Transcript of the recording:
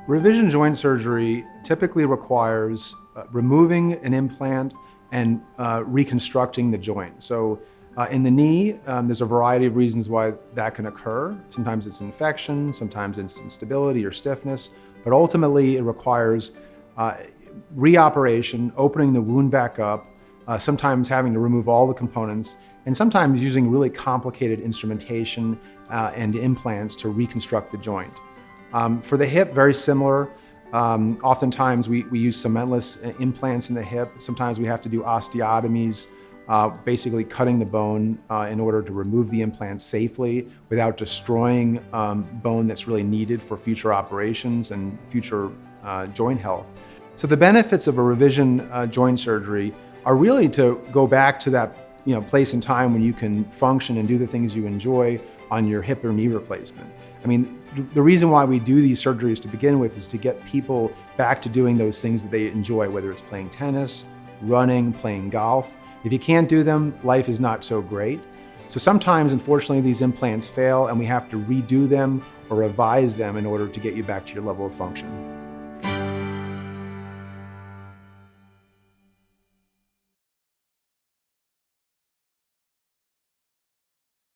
Revision joint surgery typically requires removing an implant and reconstructing the joint. So in the knee, there's a variety of reasons why that can occur. Sometimes it's infection, sometimes it's instability or stiffness, but ultimately it requires reoperation, opening the wound back up, sometimes having to remove all the components, and sometimes using really complicated instrumentation and implants to reconstruct the joint. For the hip, very similar. Oftentimes we use cementless implants in the hip. Sometimes we have to do osteotomies, basically cutting the bone in order to remove the implant safely without destroying bone that's really needed for future operations and future joint health. So the benefits of a revision joint surgery are really to go back to that place in time when you can function and do the things you enjoy on your hip or knee replacement. I mean, the reason why we do these surgeries to begin with is to get people back to doing those things that they enjoy, whether it's playing tennis, running, playing golf. If you can't do them, life is not so great. So sometimes, unfortunately, these implants fail and we have to redo them or revise them in order to get you back to your level of function.